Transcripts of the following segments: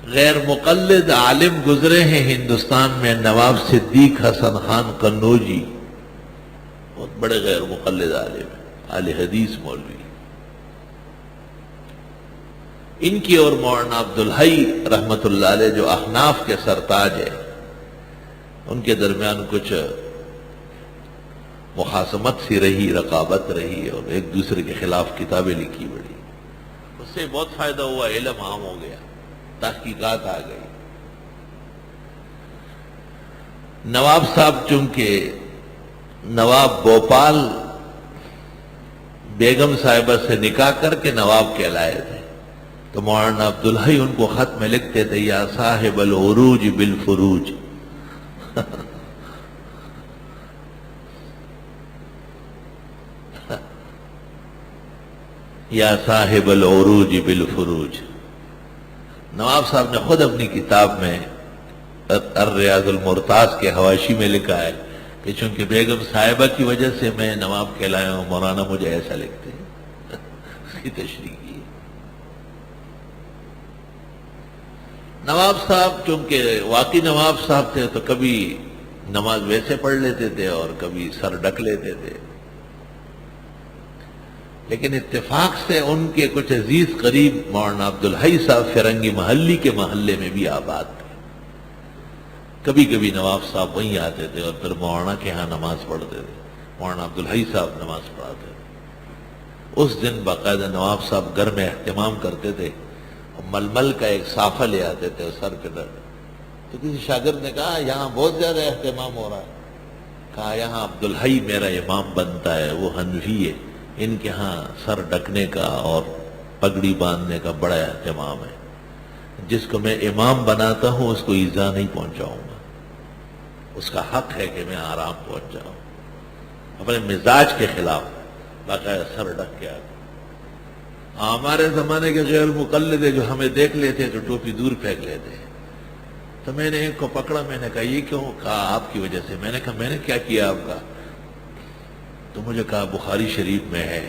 غیر مقلد عالم گزرے ہیں ہندوستان میں، نواب صدیق حسن خان قنوجی، بہت بڑے غیر مقلد عالم ہیں، اہل حدیث مولوی۔ ان کی اور مولانا عبدالحی رحمت اللہ علیہ جو احناف کے سرتاج ہے، ان کے درمیان کچھ مخاصمت سی رہی، رقابت رہی، اور ایک دوسرے کے خلاف کتابیں لکھی بڑی، اس سے بہت فائدہ ہوا، علم عام ہو گیا، تحقیقات آ گئی۔ نواب صاحب چونکہ نواب بھوپال بیگم صاحبہ سے نکاح کر کے نواب کہلائے تھے، تو مولانا عبدالحی ان کو خط میں لکھتے تھے، یا صاحب العروج بالفروج، یا صاحب العروج بالفروج۔ نواب صاحب نے خود اپنی کتاب میں الریاض المرتاض کے حواشی میں لکھا ہے کہ چونکہ بیگم صاحبہ کی وجہ سے میں نواب کہلایا ہوں، مولانا مجھے ایسا لکھتے ہیں، اس کی تشریح کی۔ نواب صاحب چونکہ واقعی نواب صاحب تھے تو کبھی نماز ویسے پڑھ لیتے تھے اور کبھی سر ڈھک لیتے تھے، لیکن اتفاق سے ان کے کچھ عزیز قریب مولانا عبدالحی صاحب فرنگی محلی کے محلے میں بھی آباد تھے، کبھی کبھی نواب صاحب وہیں آتے تھے اور پھر مولانا کے ہاں نماز پڑھتے تھے، مولانا عبدالحی صاحب نماز پڑھاتے تھے۔ اس دن باقاعدہ نواب صاحب گھر میں اہتمام کرتے تھے، ململ کا ایک صافہ لے آتے تھے اور سر پہ ڈر، تو کسی شاگرد نے کہا یہاں بہت زیادہ اہتمام ہو رہا ہے، کہا یہاں عبدالحی میرا امام بنتا ہے، وہ حنفی ہے، ان کے ہاں سر ڈھکنے کا اور پگڑی باندھنے کا بڑا اہتمام ہے، جس کو میں امام بناتا ہوں اس کو ایذا نہیں پہنچاؤں گا، اس کا حق ہے کہ میں آرام پہنچ جاؤں، اپنے مزاج کے خلاف باقاعدہ سر ڈھک کے آتا۔ ہمارے زمانے کے غیر مقلد جو ہمیں دیکھ لیتے تو ٹوپی دور پھینک لیتے، تو میں نے ایک کو پکڑا، میں نے کہا یہ کیوں؟ کہا آپ کی وجہ سے۔ میں نے کہا میں نے کیا کیا آپ کا؟ تو مجھے کہا بخاری شریف میں ہے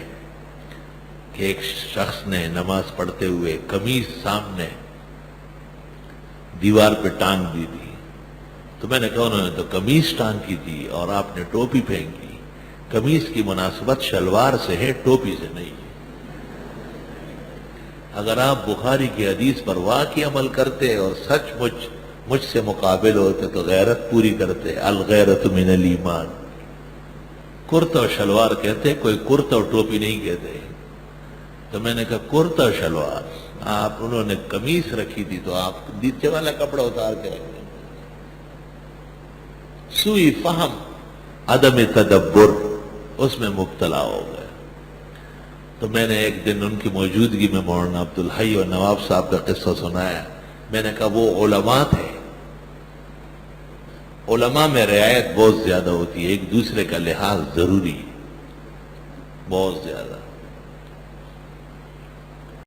کہ ایک شخص نے نماز پڑھتے ہوئے قمیص سامنے دیوار پہ ٹانگ دی تھی، تو میں نے کہا انہوں نے تو قمیص ٹانگ کی تھی اور آپ نے ٹوپی پھینکی، قمیص کی مناسبت شلوار سے ہے، ٹوپی سے نہیں ہے۔ اگر آپ بخاری کی حدیث پر واقعی عمل کرتے اور سچ مجھ سے مقابل ہوتے تو غیرت پوری کرتے، الغیرت من الایمان، کرتا و شلوار کہتے، کوئی کرتا و ٹوپی نہیں کہتے۔ تو میں نے کہا کرتا و شلوار، انہوں نے قمیص رکھی تھی تو آپ نیچے والا کپڑا اتار کے رکھ دیں۔ سوئی فہم، عدم تدبر، اس میں مبتلا ہو گئے۔ تو میں نے ایک دن ان کی موجودگی میں مولانا عبدالحی اور نواب صاحب کا قصہ سنایا۔ میں نے کہا وہ علماء تھے، علماء میں رعایت بہت زیادہ ہوتی ہے، ایک دوسرے کا لحاظ ضروری ہے، بہت زیادہ۔